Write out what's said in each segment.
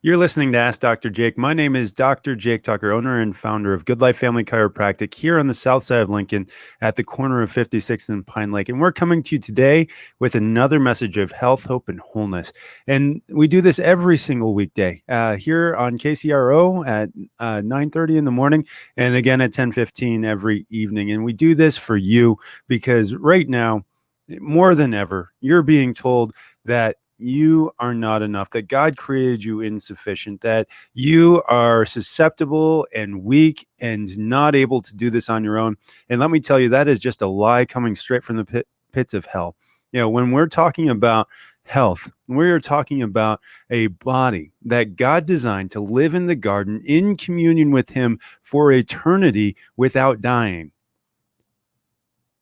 You're listening to Ask Dr. Jake. My name is Dr. Jake Tucker, owner and founder of Good Life Family Chiropractic here on the south side of Lincoln at the corner of 56th and Pine Lake. And we're coming to you today with another message of health, hope, and wholeness. And we do this every single weekday here on KCRO at 9:30 in the morning and again at 10:15 every evening. And we do this for you because right now, more than ever, you're being told that you are not enough, that God created you insufficient, that you are susceptible and weak and not able to do this on your own. And let me tell you, that is just a lie coming straight from the pits of hell. When we're talking about health, we're talking about a body that God designed to live in the garden in communion with Him for eternity without dying.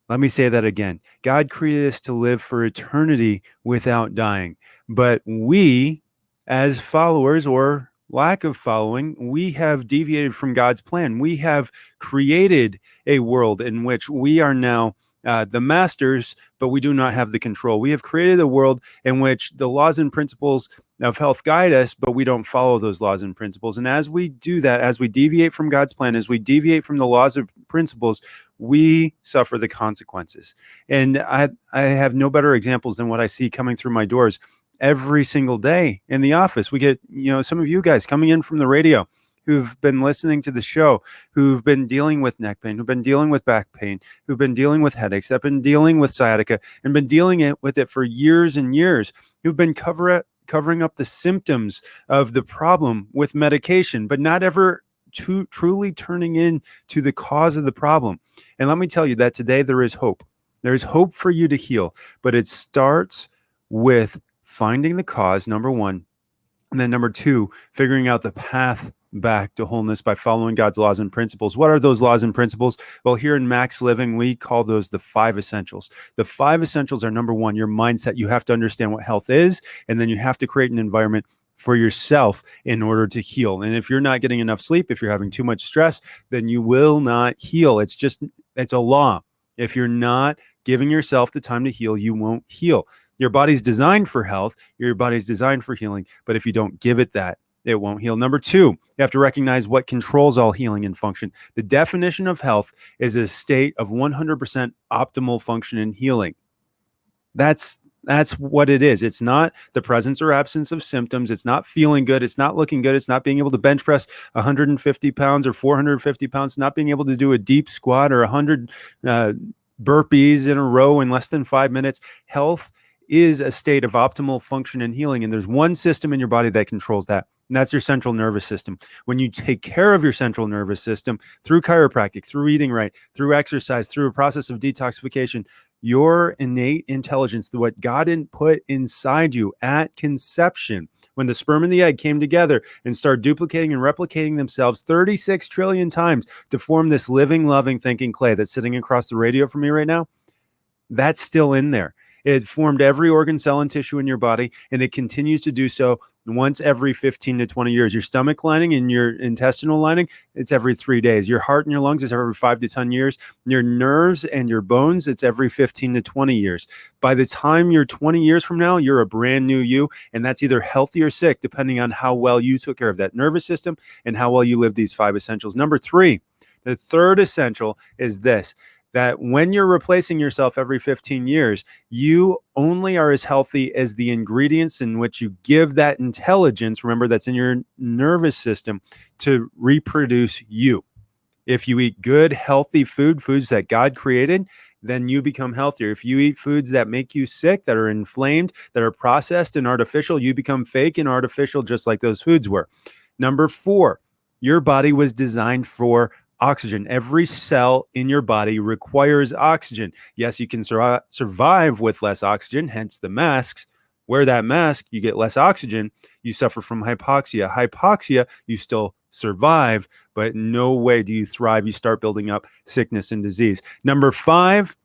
Let me say that again. God created us to live for eternity without dying. But we, as followers or lack of following, we have deviated from God's plan. We have created a world in which we are now the masters, but we do not have the control. We have created a world in which the laws and principles of health guide us, but we don't follow those laws and principles. And as we do that, as we deviate from God's plan, as we deviate from the laws of principles, we suffer the consequences. And I have no better examples than what I see coming through my doors every single day in the office. We get, some of you guys coming in from the radio who've been listening to the show, who've been dealing with neck pain, who've been dealing with back pain, who've been dealing with headaches, that have been dealing with sciatica and been dealing with it for years and years, who've been covering up the symptoms of the problem with medication, but not ever truly turning in to the cause of the problem. And let me tell you that today there is hope. There is hope for you to heal, but it starts with finding the cause, number one, and then number two, figuring out the path back to wholeness by following God's laws and principles. What are those laws and principles? Well, here in Max Living, we call those the 5 essentials. The 5 essentials are, number one, your mindset. You have to understand what health is, and then you have to create an environment for yourself in order to heal. And if you're not getting enough sleep, if you're having too much stress, then you will not heal. It's a law. If you're not giving yourself the time to heal, you won't heal. Your body's designed for health. Your body's designed for healing. But if you don't give it that, it won't heal. Number two, you have to recognize what controls all healing and function. The definition of health is a state of 100% optimal function and healing. That's what it is. It's not the presence or absence of symptoms. It's not feeling good. It's not looking good. It's not being able to bench press 150 pounds or 450 pounds, not being able to do a deep squat or 100 burpees in a row in less than 5 minutes. Health is a state of optimal function and healing. And there's one system in your body that controls that. And that's your central nervous system. When you take care of your central nervous system through chiropractic, through eating right, through exercise, through a process of detoxification, your innate intelligence, what God put inside you at conception, when the sperm and the egg came together and started duplicating and replicating themselves 36 trillion times to form this living, loving, thinking clay that's sitting across the radio from me right now, that's still in there. It formed every organ, cell, and tissue in your body, and it continues to do so once every 15 to 20 years. Your stomach lining and your intestinal lining, it's every 3 days. Your heart and your lungs, it's every 5 to 10 years. Your nerves and your bones, it's every 15 to 20 years. By the time you're 20 years from now, you're a brand new you, and that's either healthy or sick, depending on how well you took care of that nervous system and how well you live these 5 essentials. Number three, the third essential is this, that when you're replacing yourself every 15 years, you only are as healthy as the ingredients in which you give that intelligence, remember that's in your nervous system, to reproduce you. If you eat good, healthy foods that God created, then you become healthier. If you eat foods that make you sick, that are inflamed, that are processed and artificial, you become fake and artificial just like those foods were. Number four, your body was designed for oxygen. Every cell in your body requires oxygen. Yes, you can survive with less oxygen, hence the masks. Wear that mask, you get less oxygen, you suffer from hypoxia. Hypoxia, you still survive, but no way do you thrive. You start building up sickness and disease. Number five,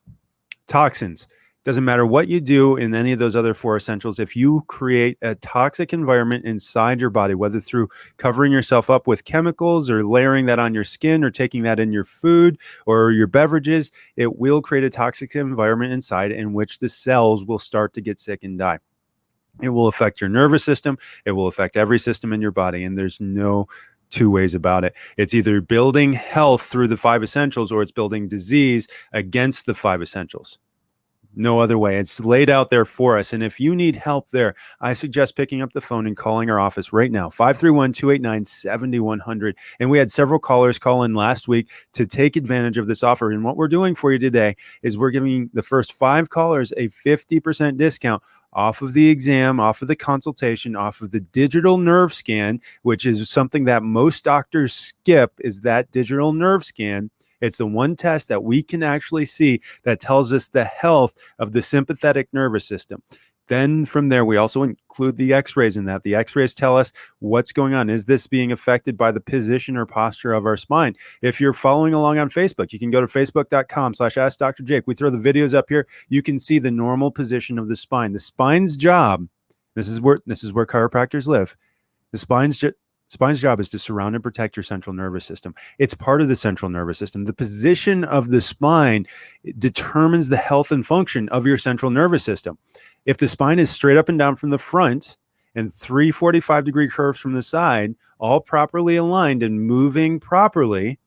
toxins. Doesn't matter what you do in any of those other 4 essentials. If you create a toxic environment inside your body, whether through covering yourself up with chemicals or layering that on your skin or taking that in your food or your beverages, it will create a toxic environment inside in which the cells will start to get sick and die. It will affect your nervous system. It will affect every system in your body. And there's no two ways about it. It's either building health through the 5 essentials or it's building disease against the 5 essentials. No other way. It's laid out there for us. And if you need help there, I suggest picking up the phone and calling our office right now, 531-289-7100. And we had several callers call in last week to take advantage of this offer. And what we're doing for you today is we're giving the first 5 callers a 50% discount off of the exam, off of the consultation, off of the digital nerve scan, which is something that most doctors skip, is that digital nerve scan. It's the one test that we can actually see that tells us the health of the sympathetic nervous system. Then from there, we also include the x-rays in that. The x-rays tell us what's going on. Is this being affected by the position or posture of our spine? If you're following along on Facebook, you can go to facebook.com/AskDrJake. We throw the videos up here. You can see the normal position of the spine. The spine's job, this is where chiropractors live. The spine's job is to surround and protect your central nervous system. It's part of the central nervous system. The position of the spine determines the health and function of your central nervous system. If the spine is straight up and down from the front and 3 45-degree curves from the side, all properly aligned and moving properly,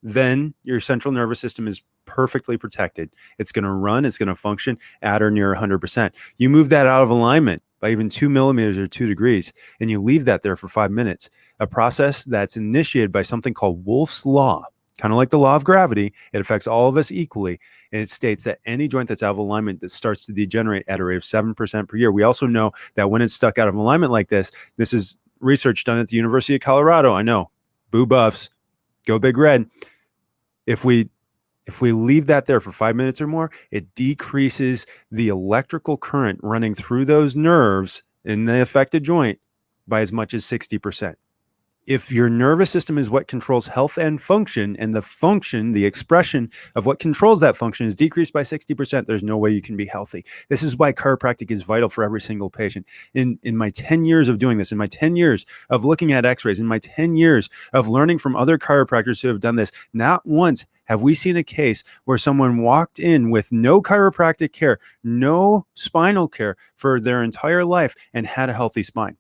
then your central nervous system is perfectly protected. It's going to run, it's going to function at or near 100%. You move that out of alignment by even 2 millimeters or 2 degrees, and you leave that there for 5 minutes, a process that's initiated by something called Wolff's Law. Kind of like the law of gravity, it affects all of us equally. And it states that any joint that's out of alignment that starts to degenerate at a rate of 7% per year. We also know that when it's stuck out of alignment like this is research done at the University of Colorado. I know, boo Buffs, go Big Red. If we leave that there for 5 minutes or more, it decreases the electrical current running through those nerves in the affected joint by as much as 60%. If your nervous system is what controls health and function, and the expression of what controls that function is decreased by 60%, there's no way you can be healthy. This is why chiropractic is vital for every single patient. In my 10 years of doing this, in my 10 years of looking at x-rays, in my 10 years of learning from other chiropractors who have done this, not once have we seen a case where someone walked in with no chiropractic care, no spinal care for their entire life and had a healthy spine.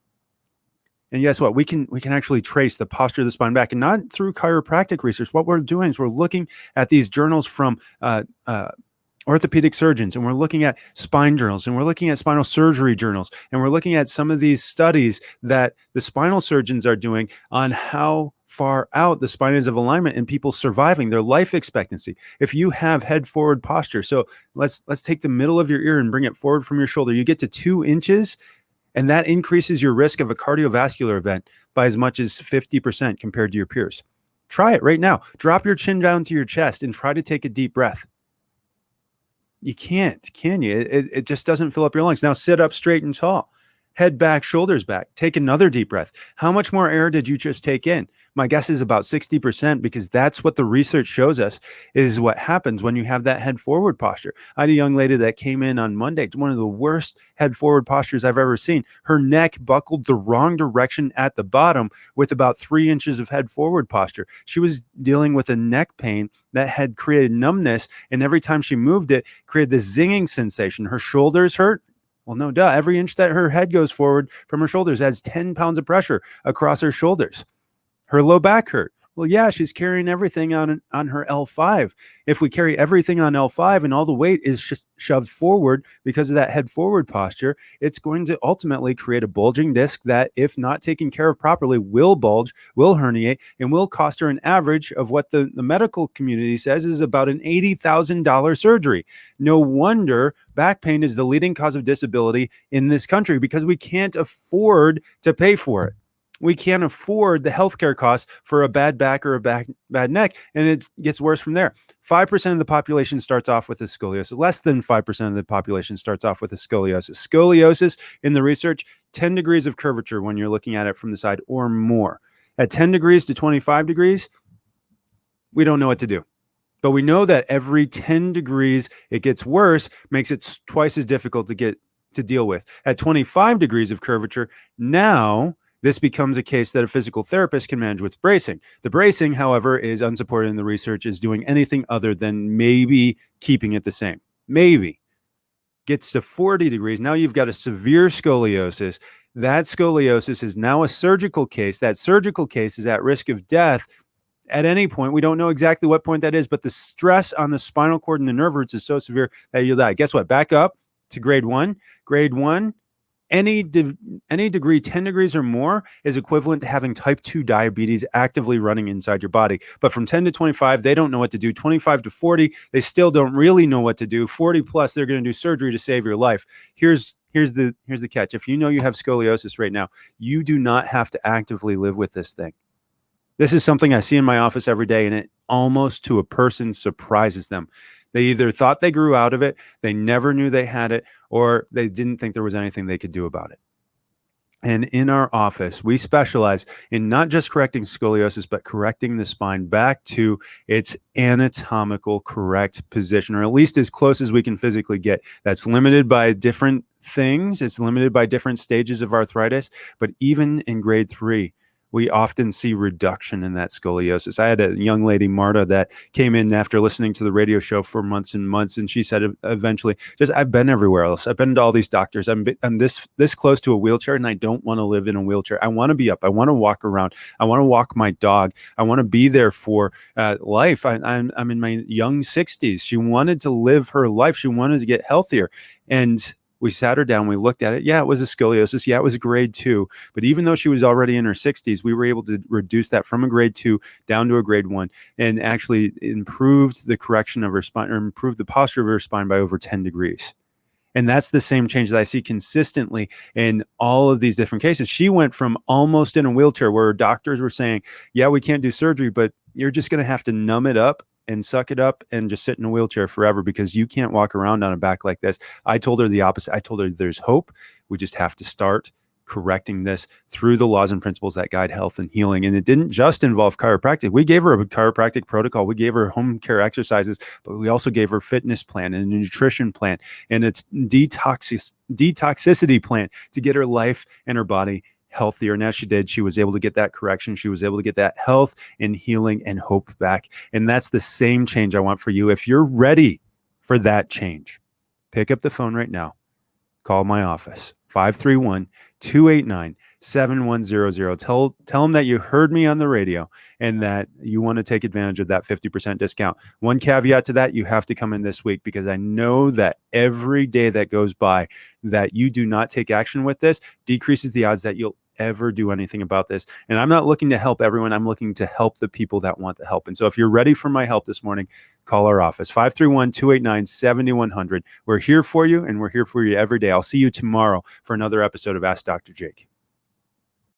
And guess what? We can actually trace the posture of the spine back, and not through chiropractic research. What we're doing is we're looking at these journals from orthopedic surgeons, and we're looking at spine journals, and we're looking at spinal surgery journals, and we're looking at some of these studies that the spinal surgeons are doing on how far out the spine is of alignment and people surviving their life expectancy. If you have head forward posture, so let's take the middle of your ear and bring it forward from your shoulder, you get to 2 inches. And that increases your risk of a cardiovascular event by as much as 50% compared to your peers. Try it right now. Drop your chin down to your chest and try to take a deep breath. You can't, can you? It just doesn't fill up your lungs. Now sit up straight and tall. Head back, shoulders back. Take another deep breath. How much more air did you just take in? My guess is about 60%, because that's what the research shows us is what happens when you have that head forward posture. I had a young lady that came in on Monday, one of the worst head forward postures I've ever seen. Her neck buckled the wrong direction at the bottom with about 3 inches of head forward posture. She was dealing with a neck pain that had created numbness, and every time she moved it, created this zinging sensation. Her shoulders hurt. Well, no duh. Every inch that her head goes forward from her shoulders adds 10 pounds of pressure across her shoulders. Her low back hurt. Well, yeah, she's carrying everything on her L5. If we carry everything on L5 and all the weight is shoved forward because of that head forward posture, it's going to ultimately create a bulging disc that, if not taken care of properly, will bulge, will herniate, and will cost her an average of what the medical community says is about an $80,000 surgery. No wonder back pain is the leading cause of disability in this country, because we can't afford to pay for it. We can't afford the healthcare costs for a bad back or a bad neck, and it gets worse from there. 5% of the population starts off with a scoliosis. Less than 5% of the population starts off with a scoliosis. Scoliosis, in the research, 10 degrees of curvature when you're looking at it from the side or more. At 10 degrees to 25 degrees, we don't know what to do. But we know that every 10 degrees it gets worse, makes it twice as difficult to deal with. At 25 degrees of curvature, now this becomes a case that a physical therapist can manage with bracing. The bracing, however, is unsupported in the research, is doing anything other than maybe keeping it the same. Maybe. gets to 40 degrees, now you've got a severe scoliosis. That scoliosis is now a surgical case. That surgical case is at risk of death at any point. We don't know exactly what point that is, but the stress on the spinal cord and the nerve roots is so severe that you'll die. Guess what? Back up to grade one. Grade one, any degree, 10 degrees or more, is equivalent to having type 2 diabetes actively running inside your body. But from 10 to 25, they don't know what to do. 25 to 40, they still don't really know what to do. 40 plus, they're going to do surgery to save your life. Here's the catch. If you know you have scoliosis right now, you do not have to actively live with this thing. This is something I see in my office every day, and it almost to a person surprises them. They either thought they grew out of it, they never knew they had it, or they didn't think there was anything they could do about it. And in our office, we specialize in not just correcting scoliosis, but correcting the spine back to its anatomical correct position, or at least as close as we can physically get. That's limited by different things. It's limited by different stages of arthritis. But even in grade 3, we often see reduction in that scoliosis. I had a young lady, Marta, that came in after listening to the radio show for months and months, and she said eventually, I've been everywhere else. I've been to all these doctors. I'm this close to a wheelchair, and I don't want to live in a wheelchair. I want to be up. I want to walk around. I want to walk my dog. I want to be there for life. I'm in my young 60s. She wanted to live her life. She wanted to get healthier. And we sat her down, we looked at it. Yeah, it was a scoliosis. Yeah, it was a grade 2. But even though she was already in her 60s, we were able to reduce that from a grade 2 down to a grade 1, and actually improved the correction of her spine, or improved the posture of her spine by over 10 degrees. And that's the same change that I see consistently in all of these different cases. She went from almost in a wheelchair, where doctors were saying, yeah, we can't do surgery, but you're just going to have to numb it up and suck it up and just sit in a wheelchair forever, because you can't walk around on a back like this. I told her the opposite. I told her there's hope. We just have to start correcting this through the laws and principles that guide health and healing. And it didn't just involve chiropractic. We gave her a chiropractic protocol. We gave her home care exercises, but we also gave her a fitness plan and a nutrition plan and its detoxicity plan to get her life and her body healthier. And as she did, she was able to get that correction. She was able to get that health and healing and hope back. And that's the same change I want for you. If you're ready for that change, pick up the phone right now. Call my office, 531-289-7100. Tell them that you heard me on the radio and that you want to take advantage of that 50% discount. One caveat to that, you have to come in this week, because I know that every day that goes by that you do not take action with this decreases the odds that you'll ever do anything about this. And I'm not looking to help everyone. I'm looking to help the people that want the help. And so if you're ready for my help this morning, call our office, 531-289-7100. We're here for you, and we're here for you every day. I'll see you tomorrow for another episode of Ask Dr. Jake.